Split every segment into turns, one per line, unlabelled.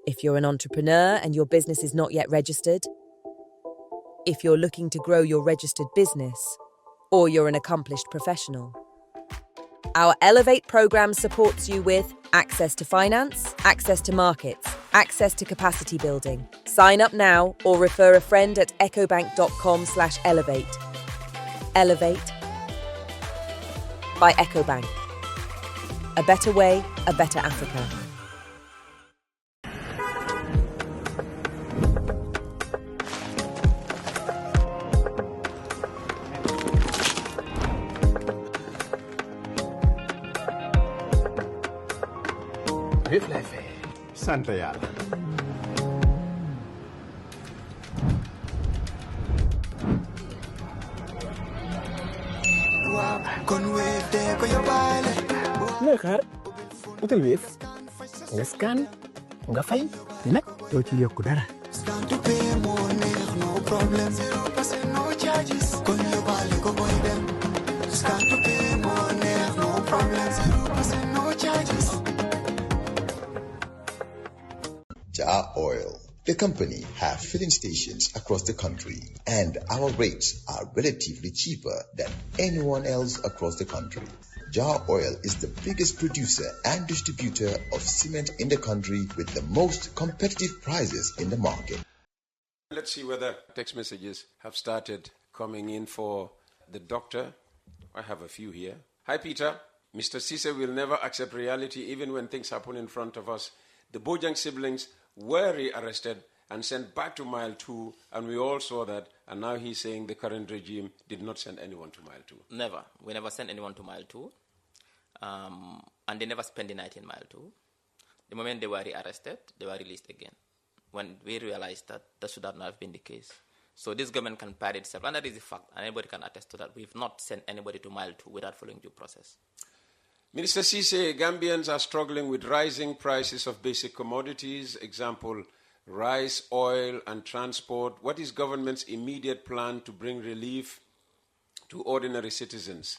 If you're an entrepreneur and your business is not yet registered, if you're looking to grow your registered business, or you're an accomplished professional. Our Elevate program supports you with access to finance, access to markets, access to capacity building. Sign up now or refer a friend at ecobank.com/elevate. Elevate by EcoBank. A better way, a better Africa.
Yëpp lay fay. Sant yàlla. looy xaar utal Wave nga scan nga fay nag doo ci yokku dara.
Jar Oil. The company have filling stations across the country, and our rates are relatively cheaper than anyone else across the country. Jar Oil is the biggest producer and distributor of cement in the country with the most competitive prices in the market.
Let's see whether text messages have started coming in for the doctor. I have a few here. Hi, Peter. Mr. Ceesay will never accept reality even when things happen in front of us. The Bojang siblings were rearrested and sent back to Mile 2, and we all saw that, and now he's saying the current regime did not send anyone to Mile 2.
Never. We never sent anyone to Mile 2, and they never spent the night in Mile 2. The moment they were rearrested, they were released again, when we realized that that should not have been the case. So this government can pride itself, and that is a fact, and anybody can attest to that. We've not sent anybody to Mile 2 without following due process.
Minister Ceesay, Gambians are struggling with rising prices of basic commodities, example, rice, oil, and transport. What is government's immediate plan to bring relief to ordinary citizens?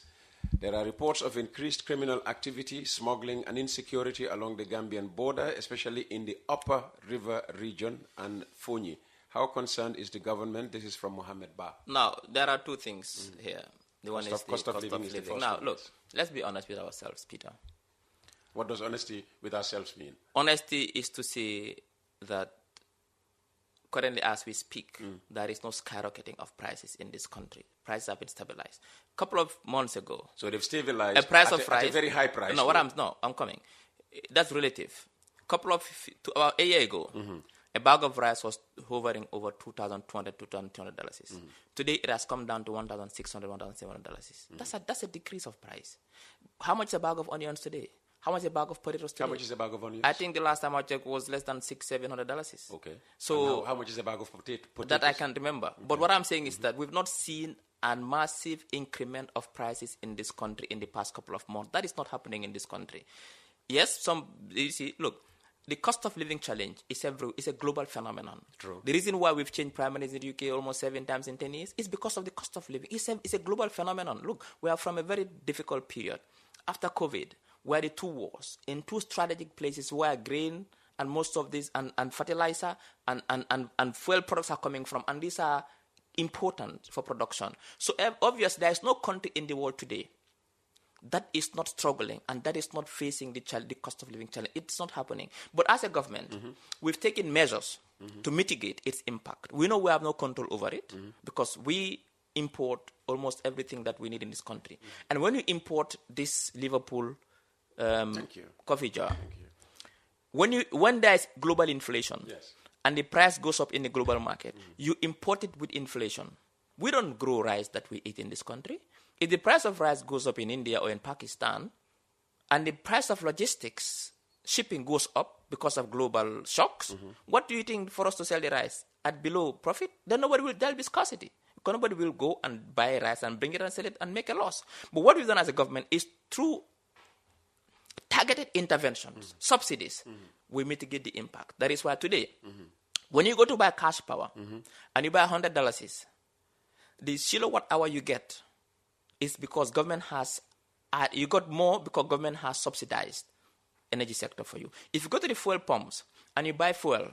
There are reports of increased criminal activity, smuggling, and insecurity along the Gambian border, especially in the Upper River region and Fonyi. How concerned is the government? This is from Mohammed Ba.
Now, there are two things here. The one is the cost of living. Now, look, let's be honest with ourselves, Peter.
What does honesty with ourselves mean?
Honesty is to say that currently, as we speak, there is no skyrocketing of prices in this country. Prices have been stabilized. A couple of months ago,
so they've stabilized
a price
at
of rice
at a very high price.
No, I'm coming. That's relative. About a year ago, a bag of rice was hovering over $2,200 to $2,200. Today, it has come down to $1,600, $1,700. That's a decrease of price. How much is a bag of onions today? How much is a bag of potatoes today?
How much is a bag of onions?
I think the last time I checked was less than $600-700.
Okay.
So
how much is a bag of potatoes?
That I can't remember. Okay. But what I'm saying is that we've not seen a massive increment of prices in this country in the past couple of months. That is not happening in this country. Yes, you see, look, the cost of living challenge is a global phenomenon.
True.
The reason why we've changed prime minister in the UK almost 7 times in 10 years is because of the cost of living. It's a global phenomenon. Look, we are from a very difficult period. After COVID, where the two wars in two strategic places where grain and most of this and fertilizer and fuel products are coming from, and these are important for production. So obviously, there is no country in the world today that is not struggling and that is not facing the cost of living challenge. It's not happening. But as a government, we've taken measures to mitigate its impact. We know we have no control over it because we import almost everything that we need in this country. And when you import this Liverpool coffee jar, when there is global inflation and the price goes up in the global market, you import it with inflation. We don't grow rice that we eat in this country. If the price of rice goes up in India or in Pakistan, and the price of logistics, shipping goes up because of global shocks, what do you think for us to sell the rice at below profit? Then there'll be scarcity. Nobody will go and buy rice and bring it and sell it and make a loss. But what we've done as a government is through targeted interventions, subsidies, we mitigate the impact. That is why today, when you go to buy cash power and you buy $100, the kilowatt hour you get is because government has, you got more because government has subsidized energy sector for you. If you go to the fuel pumps and you buy fuel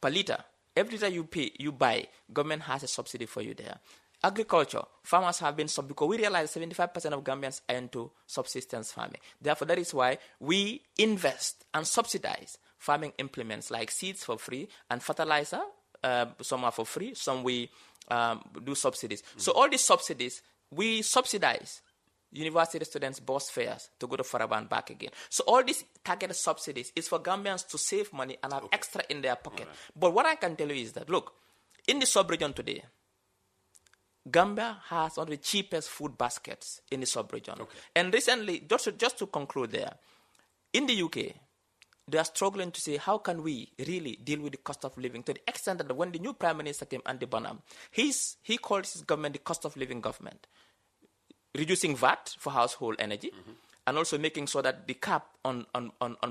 per liter, every liter you buy, government has a subsidy for you there. Agriculture, farmers have been because we realize 75% of Gambians are into subsistence farming. Therefore, that is why we invest and subsidize farming implements like seeds for free and fertilizer. Some are for free, some we do subsidies. So all these subsidies, we subsidize university students' bus fares to go to Faraba and back again. So all these targeted subsidies is for Gambians to save money and have extra in their pocket. Right. But what I can tell you is that, look, in the sub-region today, Gambia has one of the cheapest food baskets in the sub-region. Okay. And recently, just to conclude there, in the UK, they are struggling to say, how can we really deal with the cost of living, to the extent that when the new Prime Minister came, Andy Bonham, he called his government the cost of living government, reducing VAT for household energy, and also making sure that the cap on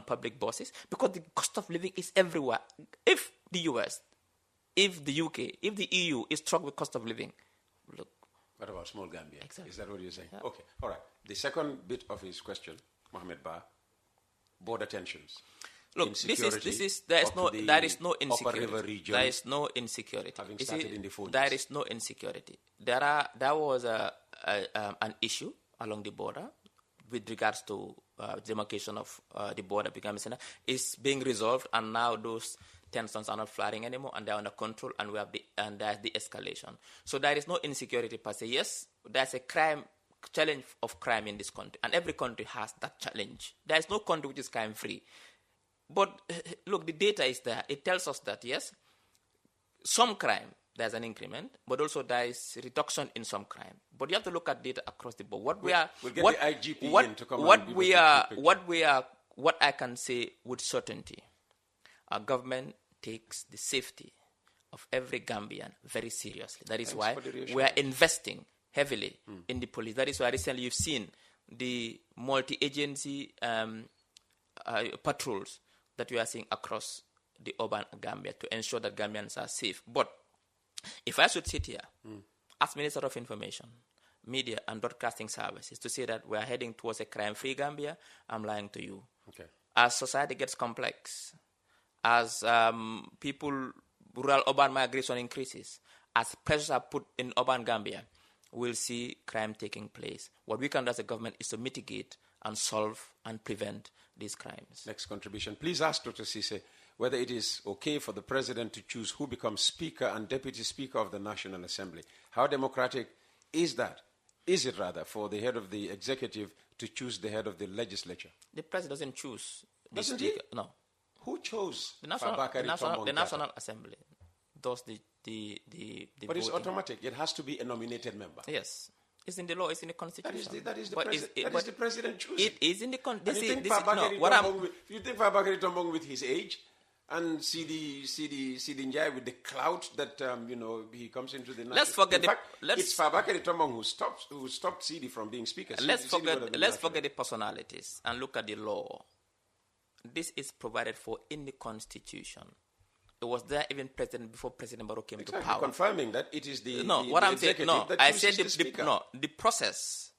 public buses, because the cost of living is everywhere. If the US, if the UK, if the EU is struck with cost of living, look.
What about small Gambia?
Exactly.
Is that what you're saying?
Yeah.
Okay, all right. The second bit of his question, Mohammed Ba, border tensions.
Look, there is no insecurity.
Upper River region,
there is no insecurity.
Having started in the 40s.
There is no insecurity. There was an issue along the border with regards to demarcation of the border becoming is being resolved, and now those tensions are not flaring anymore, and they are under control, and there's the escalation. So there is no insecurity per se. Yes, there's a challenge of crime in this country, and every country has that challenge. There is no country which is crime free. But look, the data is there. It tells us that, yes, some crime, there's an increment, but also there is reduction in some crime. But you have to look at data across the board. What I can say with certainty, our government takes the safety of every Gambian very seriously. That is why we are investing heavily in the police. That is why recently you've seen the multi-agency patrols that we are seeing across the urban Gambia to ensure that Gambians are safe. But if I should sit here as Minister of Information, Media and Broadcasting Services to say that we are heading towards a crime-free Gambia, I'm lying to you.
Okay.
As society gets complex, as rural-urban migration increases, as pressures are put in urban Gambia, we'll see crime taking place. What we can do as a government is to mitigate and solve and prevent these crimes.
Next contribution. Please ask Dr. Ceesay whether it is okay for the president to choose who becomes Speaker and Deputy Speaker of the National Assembly. How democratic is that? Is it rather for the head of the executive to choose the head of the legislature?
The president doesn't choose the
Doesn't
Speaker.
he?
No.
Who chose
The National Assembly does the
But it's
voting.
automatic. It has to be a nominated member.
Yes. It's in the law, it's in the constitution.
That is the president choosing.
It is in the constitution.
You think Fabakary Tombong with his age and CD Njai with the clout that he comes into the national.
Let's forget
it's Fabakary Tombong who stopped CD from being speaker.
Let's forget the personalities and look at the law. This is provided for in the constitution. It was there even before President Barrow came to power.
Confirming that it is the
the process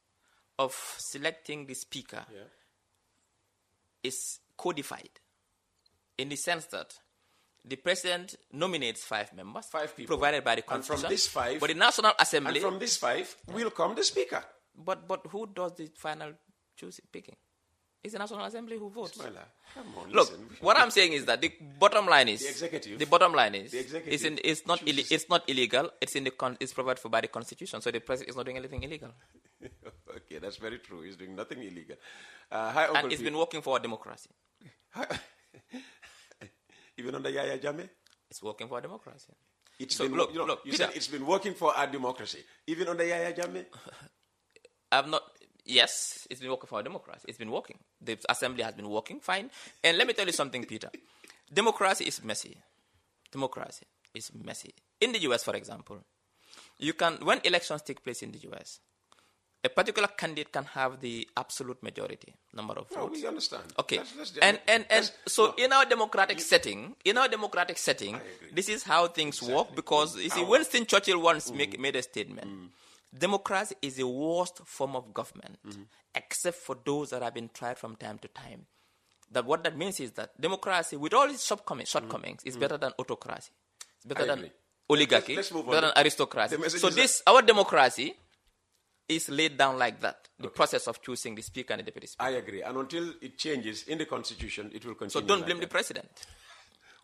of selecting the speaker is codified in the sense that the president nominates 5 members,
5 people,
provided by the constitution.
And from this 5,
but the National Assembly,
and from this 5 will come the speaker.
But who does the final picking? It's the National Assembly who votes.
Ismaila, come on,
look,
listen.
what I'm saying is that the bottom line is
the executive.
The bottom line is
it's
not illegal. It's provided for by the Constitution. So the president is not doing anything illegal.
Okay, that's very true. He's doing nothing illegal.
And it's been working for our democracy.
Even under Yaya Jammeh?
It's working for our democracy.
You said it's been working for our democracy. Even under Yaya Jammeh?
Yes, it's been working for our democracy. It's been working. The assembly has been working fine. And let me tell you something, Peter. Democracy is messy. Democracy is messy. In the US, for example, when elections take place in the US, a particular candidate can have the absolute majority number of votes.
No, we understand.
Okay. In our democratic setting, this is how things work, because you see, Winston Churchill once made a statement. Democracy is the worst form of government, except for those that have been tried from time to time. That what that means is that democracy, with all its shortcomings, is better than autocracy. It's better than
agree.
oligarchy.
Let's move on.
Better than aristocracy.
The message
So
is
our democracy is laid down like that. The process of choosing the speaker and the deputy speaker.
I agree. And until it changes in the constitution, it will continue.
So don't
like
blame the
that.
president.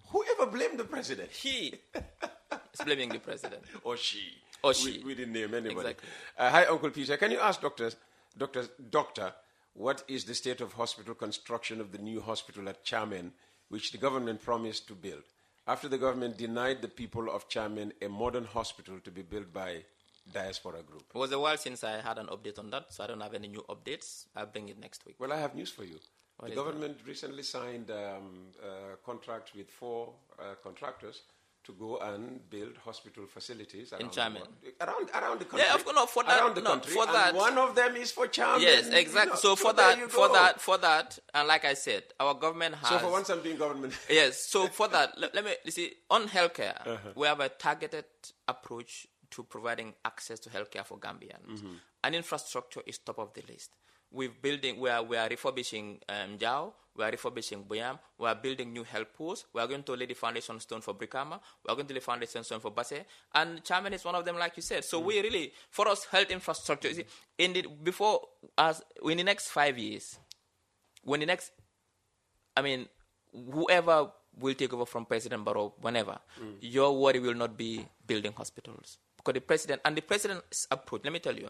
Whoever blamed the president?
He is blaming the president.
Or she.
Or she.
We didn't name anybody.
Exactly.
Hi, Uncle Peter. Can you ask Doctor, what is the state of hospital construction of the new hospital at Chairman, which the government promised to build? After the government denied the people of Chairman a modern hospital to be built by diaspora group.
It was a while since I had an update on that, so I don't have any new updates. I'll bring it next week.
Well, I have news for you.
What
The
is
government recently signed a contract with 4 contractors to go and build hospital facilities around
Chairman.
around the country.
Yeah, of course, no, for that,
around the
no,
country.
for
and
that.
one of them is for Chairman.
Yes, exactly. So for
there you go.
that, and like I said, our government has.
So for once I'm being government.
Yes. So for that, let me you see on healthcare, we have a targeted approach to providing access to healthcare for Gambians, and infrastructure is top of the list. We are refurbishing Jao, we are refurbishing Buyam, we are building new health posts, we are going to lay the foundation stone for Brikama, we are going to lay foundation stone for Basse, and Chairman is one of them, like you said. So we really, for us, health infrastructure, you see, in the next 5 years, whoever will take over from President Barrow, whenever, your worry will not be building hospitals. Because the president's approach, let me tell you,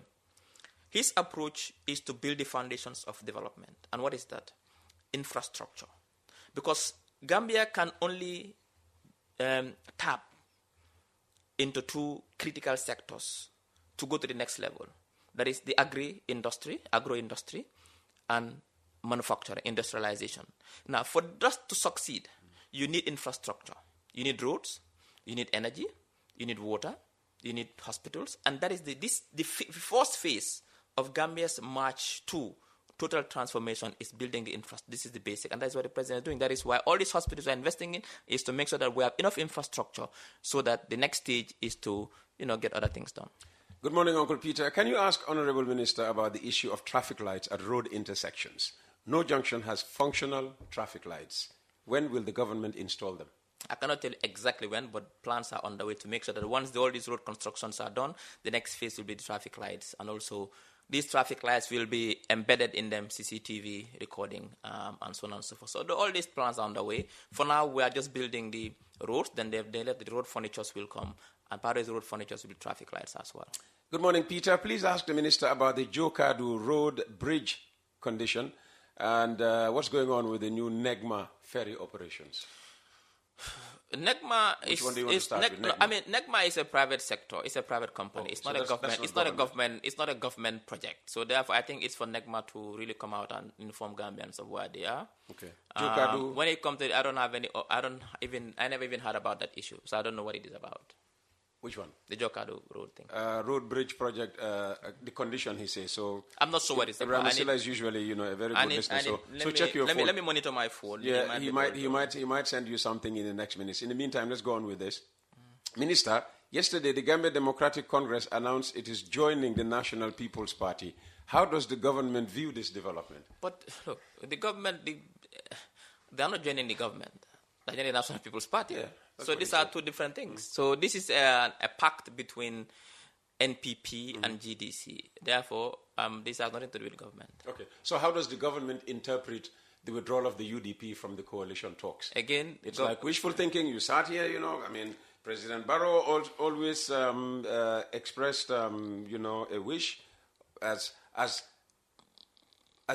his approach is to build the foundations of development. And what is that? Infrastructure. Because Gambia can only tap into 2 critical sectors to go to the next level. That is the agro-industry, and manufacturing, industrialization. Now, for us to succeed, you need infrastructure. You need roads, you need energy, you need water, you need hospitals. And that is the first phase of Gambia's march to total transformation is building the infrastructure. This is the basic, and that's what the president is doing. That is why all these hospitals are investing in, is to make sure that we have enough infrastructure so that the next stage is to, get other things done.
Good morning, Uncle Peter. Can you ask Honorable Minister about the issue of traffic lights at road intersections? No junction has functional traffic lights. When will the government install them?
I cannot tell you exactly when, but plans are on the way to make sure that once all these road constructions are done, the next phase will be the traffic lights, and also these traffic lights will be embedded in them CCTV recording and so on and so forth. So all these plans are on the way. For now, we are just building the roads. Then the road furnitures will come, and part of the road furnitures will be traffic lights as well.
Good morning, Peter. Please ask the Minister about the Jokadu Road Bridge condition and what's going on with the new NEGMA ferry operations.
NEGMA
Which one do you want to start with? NEGMA?
I mean, NEGMA is a private sector. It's a private company. It's not a government. It's not a government project. So therefore, I think it's for NEGMA to really come out and inform Gambians of where they are.
Okay. Jokadu.
When it comes to it, I never even heard about that issue. So I don't know what it is about.
Which one?
The Jokadu Road thing.
Road bridge project, the condition, he says. So I'm
not sure what it's about.
Ramasila is usually, a very good listener. So check your phone.
Let me monitor my phone.
Yeah, he might send you something in the next minutes. In the meantime, let's go on with this. Minister, yesterday the Gambia Democratic Congress announced it is joining the National People's Party. How does the government view this development?
But look, the government, they are not joining the government. They are joining the National People's Party.
Yeah.
So these are 2 different things. So this is a pact between NPP and GDC. Therefore, this has nothing to do with government.
Okay. So how does the government interpret the withdrawal of the UDP from the coalition talks?
Again,
it's like wishful thinking. You sat here, President Barrow always expressed, a wish as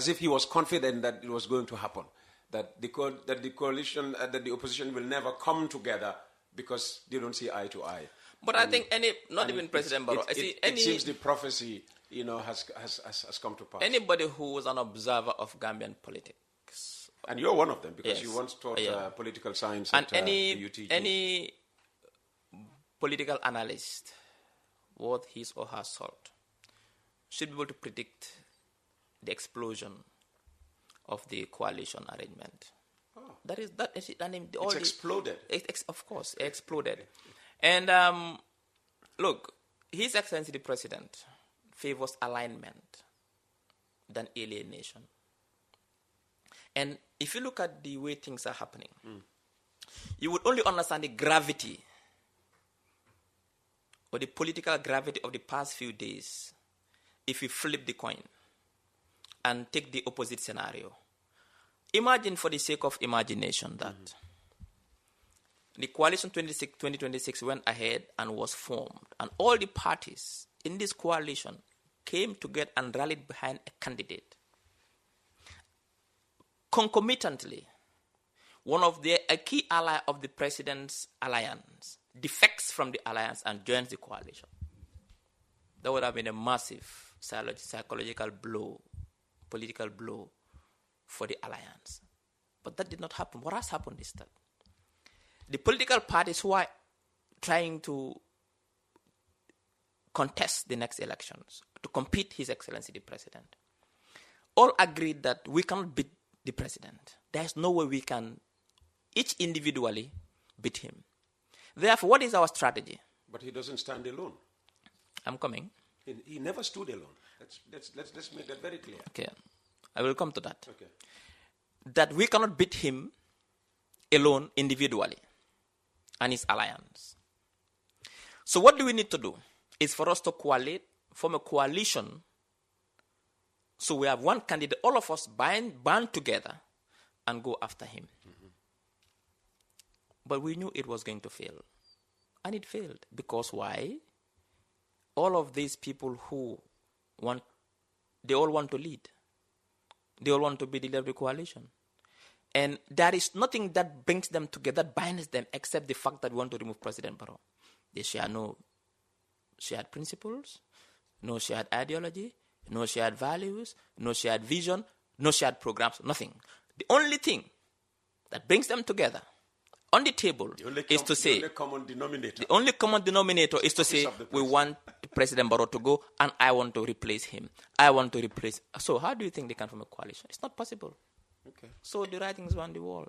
if he was confident that it was going to happen. That the coalition, that the opposition will never come together because they don't see eye to eye.
But I think President Barrow.
It seems the prophecy, has come to pass.
Anybody who is an observer of Gambian politics,
and you're one of them because you once taught political science at the UTG.
Any political analyst, worth his or her salt, should be able to predict the explosion of the coalition arrangement.
Oh.
That is it.
It's exploded.
Of course, it exploded. And look, His Excellency the President favors alignment than alienation. And if you look at the way things are happening, you would only understand the gravity or the political gravity of the past few days if you flip the coin and take the opposite scenario. Imagine, for the sake of imagination, that the coalition 2026 went ahead and was formed, and all the parties in this coalition came together and rallied behind a candidate. Concomitantly, one of a key ally of the president's alliance defects from the alliance and joins the coalition. That would have been a massive psychological blow, political blow for the alliance. But that did not happen. What has happened is that the political parties who are trying to contest the next elections, to compete His Excellency the President, all agreed that we cannot beat the President. There's no way we can, each individually, beat him. Therefore, what is our strategy?
But he doesn't stand alone.
I'm coming.
He never stood alone. Let's make that very clear.
Okay, I will come to that.
Okay.
That we cannot beat him alone individually and his alliance. So what do we need to do? Is for us to coalesce, form a coalition, so we have one candidate, all of us band together and go after him. But we knew it was going to fail. And it failed. Because why? All of these people they all want to lead. They all want to be the leader of the coalition. And there is nothing that brings them together, that binds them, except the fact that we want to remove President Barrow. They share no shared principles, no shared ideology, no shared values, no shared vision, no shared programs, nothing. The only thing that brings them together on the table is to say,
the
only common denominator is to say, we want President Barrow to go and I want to replace him. I want to replace. So how do you think they can form a coalition? It's not possible.
Okay.
So the writings were on the wall.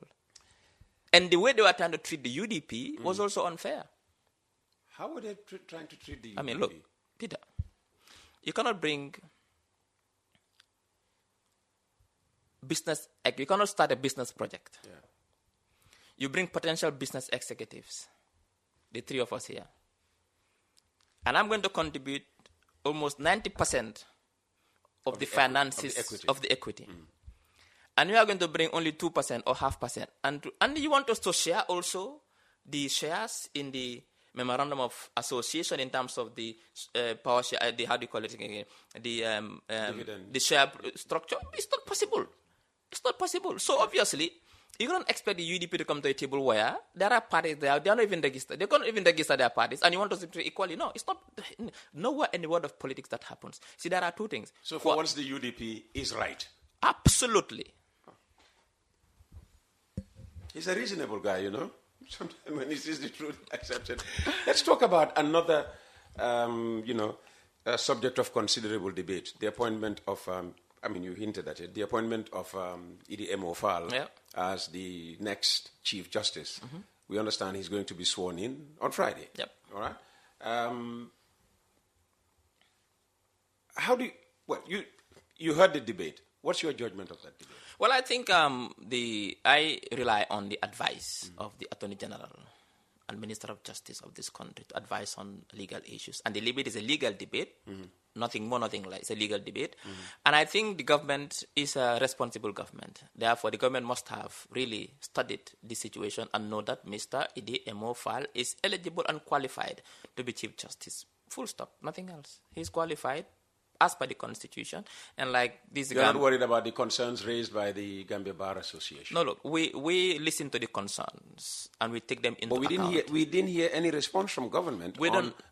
And the way they were trying to treat the UDP was also unfair.
How were they trying to treat the UDP?
I mean, look, Peter, you cannot start a business project.
Yeah.
You bring potential business executives, the three of us here. And I'm going to contribute almost 90% of the finances of the equity. And you are going to bring only 2% or 0.5%. And you want us to share also the shares in the memorandum of association in terms of the power share, how do you call it again? The share structure. It's not possible. It's not possible. So obviously, you don't expect the UDP to come to a table where there are parties there, they are not even registered. They can't even register their parties, and you want us to treat equally. No, it's not. Nowhere in the world of politics that happens. See, there are two things.
So for once, the UDP is right.
Absolutely.
He's a reasonable guy, you know. Sometimes when he sees the truth, accepts it. Let's talk about another, subject of considerable debate: the appointment of. You hinted at it. The appointment of EDMO Fall as the next Chief Justice. We understand he's going to be sworn in on Friday.
Yep.
All right. How do you heard the debate? What's your judgment of that debate?
Well, I think I rely on the advice of the Attorney General and Minister of Justice of this country to advise on legal issues. And the debate is a legal debate. Nothing more, nothing less. It's a legal debate. And I think the government is a responsible government. Therefore, the government must have really studied the situation and know that Mr. EDMO Fall is eligible and qualified to be Chief Justice. Full stop. Nothing else. He's qualified as per the Constitution. And like this,
you're not worried about the concerns raised by the Gambia Bar Association?
No, look, we listen to the concerns and we take them into account.
But we didn't hear any response from government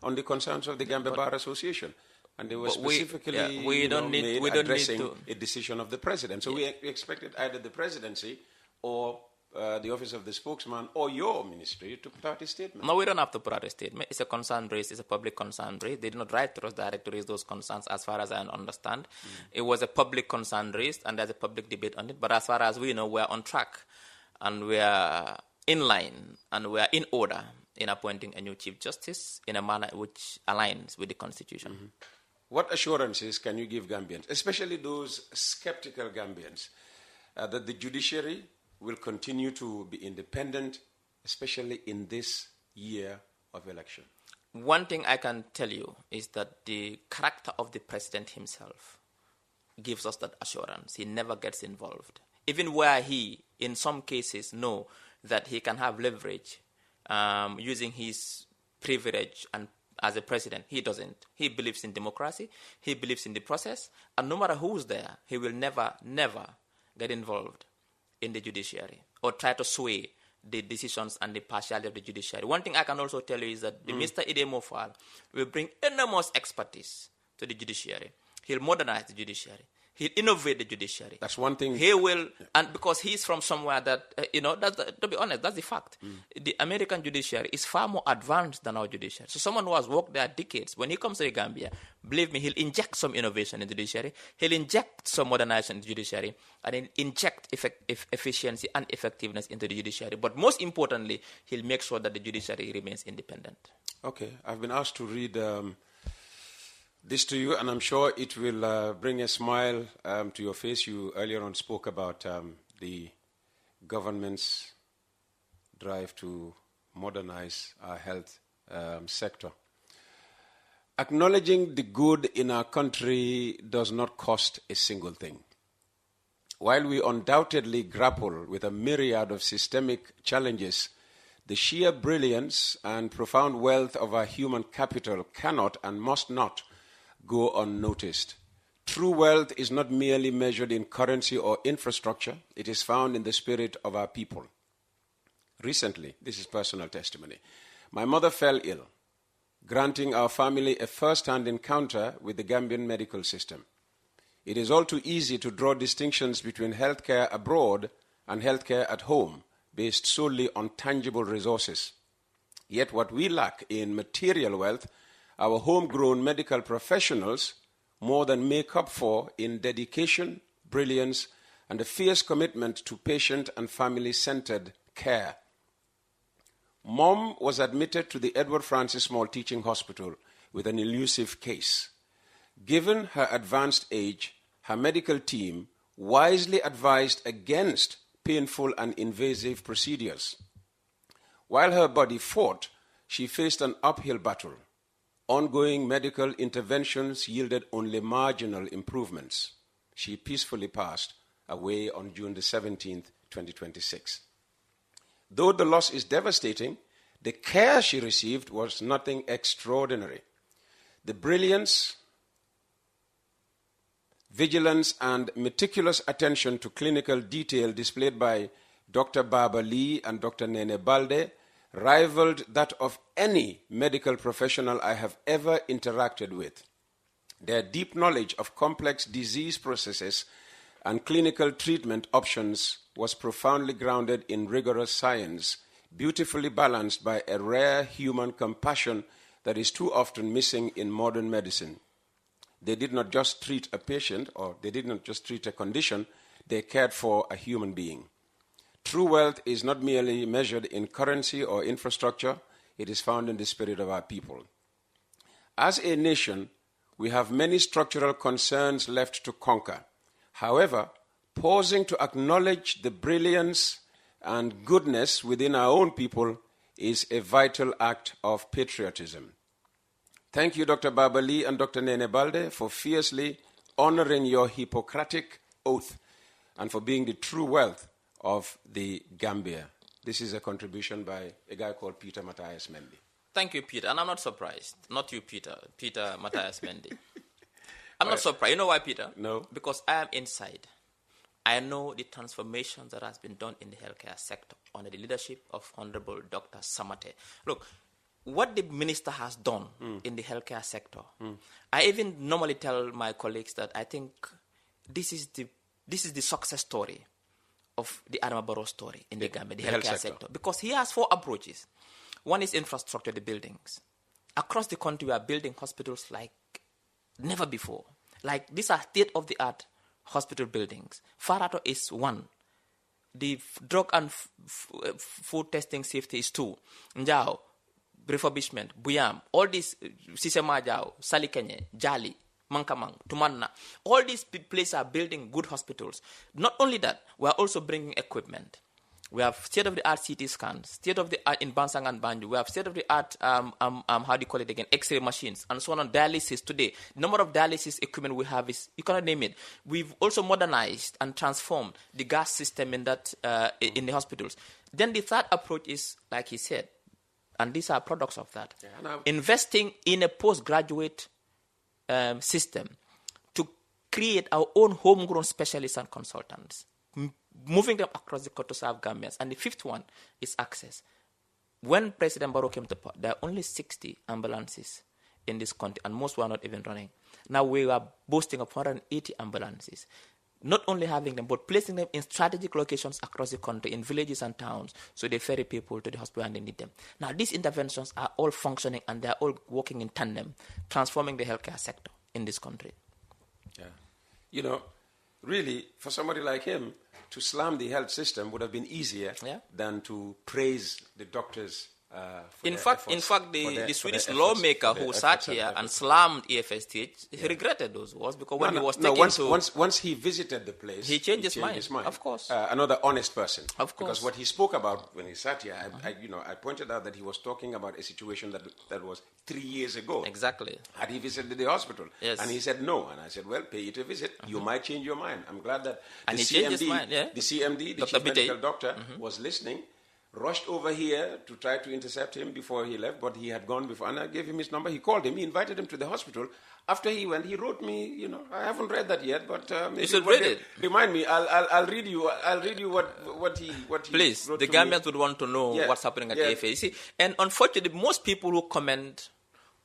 on the concerns of the Gambia Bar Association. And they were specifically addressing a decision of the president. So we expected either the presidency or the office of the spokesman or your ministry to put out a statement.
No, we don't have to put out a statement. It's a concern raised. It's a public concern raised. They did not write to us direct to raise those concerns as far as I understand. It was a public concern raised and there's a public debate on it. But as far as we know, we're on track and we're in line and we're in order in appointing a new Chief Justice in a manner which aligns with the Constitution.
What assurances can you give Gambians, especially those skeptical Gambians, that the judiciary will continue to be independent, especially in this year of election?
One thing I can tell you is that the character of the president himself gives us that assurance. He never gets involved. Even where he, in some cases, know that he can have leverage using his privilege and as a president, he doesn't. He believes in democracy. He believes in the process. And no matter who's there, he will never get involved in the judiciary or try to sway the decisions and the partiality of the judiciary. One thing I can also tell you is that the Mr. Ide Mofal will bring enormous expertise to the judiciary. He'll modernize the judiciary. He'll innovate the judiciary.
That's one thing.
He will, and because he's from somewhere that, to be honest, that's the fact. The American judiciary is far more advanced than our judiciary. So someone who has worked there decades, when he comes to the Gambia, believe me, he'll inject some innovation in the judiciary. He'll inject some modernization in the judiciary, and he'll inject efficiency and effectiveness into the judiciary. But most importantly, he'll make sure that the judiciary remains independent.
Okay, I've been asked to read this to you, and I'm sure it will bring a smile to your face. You earlier on spoke about the government's drive to modernize our health sector. Acknowledging the good in our country does not cost a single thing. While we undoubtedly grapple with a myriad of systemic challenges, the sheer brilliance and profound wealth of our human capital cannot and must not go unnoticed. True wealth is not merely measured in currency or infrastructure. It is found in the spirit of our people. Recently, this is personal testimony, my mother fell ill, granting our family a first-hand encounter with the Gambian medical system. It is all too easy to draw distinctions between healthcare abroad and healthcare at home, based solely on tangible resources. Yet what we lack in material wealth, our homegrown medical professionals more than make up for in dedication, brilliance, and a fierce commitment to patient and family-centered care. Mom was admitted to the Edward Francis Small Teaching Hospital with an elusive case. Given her advanced age, her medical team wisely advised against painful and invasive procedures. While her body fought, she faced an uphill battle. Ongoing medical interventions yielded only marginal improvements. She peacefully passed away on June the 17th, 2026. Though the loss is devastating, the care she received was nothing extraordinary. The brilliance, vigilance, and meticulous attention to clinical detail displayed by Dr. Baba Lee and Dr. Nene Balde rivaled that of any medical professional I have ever interacted with. Their deep knowledge of complex disease processes and clinical treatment options was profoundly grounded in rigorous science, beautifully balanced by a rare human compassion that is too often missing in modern medicine. They did not just treat a patient, or they did not just treat a condition, they cared for a human being. True wealth is not merely measured in currency or infrastructure, it is found in the spirit of our people. As a nation, we have many structural concerns left to conquer. However, pausing to acknowledge the brilliance and goodness within our own people is a vital act of patriotism. Thank you, Dr. Baba Lee and Dr. Nene Balde, for fiercely honoring your Hippocratic oath and for being the true wealth of the Gambia. This is a contribution by a guy called Peter Matthias Mendy.
Thank you, Peter. And I'm not surprised. Not you, Peter. Peter Matthias Mendy. I'm not surprised. You know why, Peter?
No.
Because I am inside. I know the transformations that has been done in the healthcare sector under the leadership of Honorable Dr. Samate. Look, what the minister has done in the healthcare sector, I even normally tell my colleagues that I think this is the success story of the Adama Barrow story in the Gambia, the healthcare sector. Because he has 4 approaches. One is infrastructure, the buildings. Across the country, we are building hospitals like never before. Like, these are state-of-the-art hospital buildings. Farato is 1. The drug and food testing safety is 2. Njao, refurbishment, Buyam, all these, Ceesay Majao, Salikenye, Jali, Mankamang, Tumanna. All these places are building good hospitals. Not only that, we are also bringing equipment. We have state-of-the-art CT scans, state-of-the-art in Bansang and Banjul. We have state-of-the-art, X-ray machines, and so on dialysis today. The number of dialysis equipment we have is, you cannot name it. We've also modernized and transformed the gas system in that in the hospitals. Then the third approach is, like he said, and these are products of that, investing in a postgraduate system to create our own homegrown specialists and consultants, moving them across the country to serve Gambians. And the fifth one is access. When President Barrow came to power, there are only 60 ambulances in this country, and most were not even running. Now we are boasting of 180 ambulances. Not only having them, but placing them in strategic locations across the country, in villages and towns, so they ferry people to the hospital and they need them. Now, these interventions are all functioning and they are all working in tandem, transforming the healthcare sector in this country.
Yeah. You know, really, for somebody like him, to slam the health system would have been easier than to praise the doctors.
In fact, the Swedish lawmaker who sat here and slammed EFSTH, he regretted those words because when he was taken
once he visited the place,
he changed his mind. Of course,
another honest person.
Of course,
because what he spoke about when he sat here, I pointed out that he was talking about a situation that was 3 years ago.
Exactly.
Had he visited the hospital?
Yes.
And he said no. And I said, well, pay it a visit. You might change your mind. I'm glad that
he changed his mind. Yeah.
The CMD, the chief medical doctor, was listening. Rushed over here to try to intercept him before he left, but he had gone before. And I gave him his number. He called him. He invited him to the hospital. After he went, he wrote me. I haven't read that yet, but
you should read it.
Remind me. I'll read you. I'll read you what he.
Please,
wrote
the
to
Gambians
me.
would want to know what's happening at AFA. You see, and unfortunately, most people who comment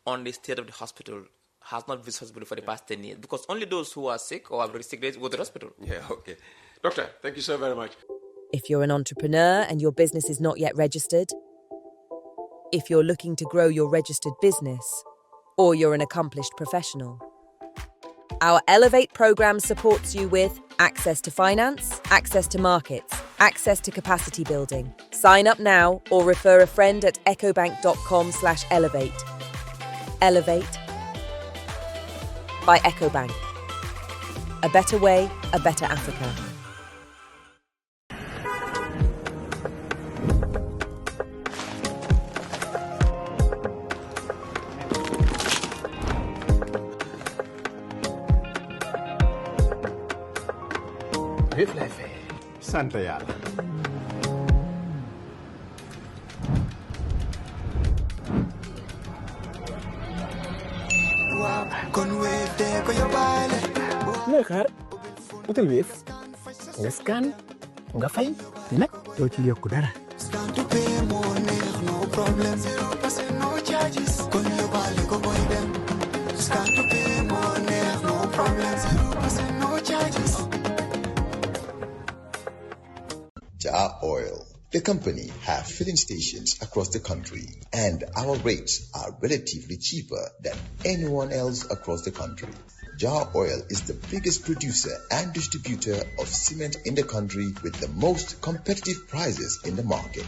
on the state of the hospital has not visited hospital for the past 10 years because only those who are sick or have sick days go to the hospital.
Yeah. Okay, doctor. Thank you so very much.
If you're an entrepreneur and your business is not yet registered, if you're looking to grow your registered business, or you're an accomplished professional, our Elevate program supports you with access to finance, access to markets, access to capacity building. Sign up now or refer a friend at ecobank.com/elevate. Elevate by EcoBank. A better way, a better Africa.
Vive la fe. Sant yàlla. looy xaar utal Wave nga scan nga fay te nag doo ci yokku dara.
Jar Oil, the company, have filling stations across the country, and our rates are relatively cheaper than anyone else across the country. Jar Oil is the biggest producer and distributor of cement in the country with the most competitive prices in the market.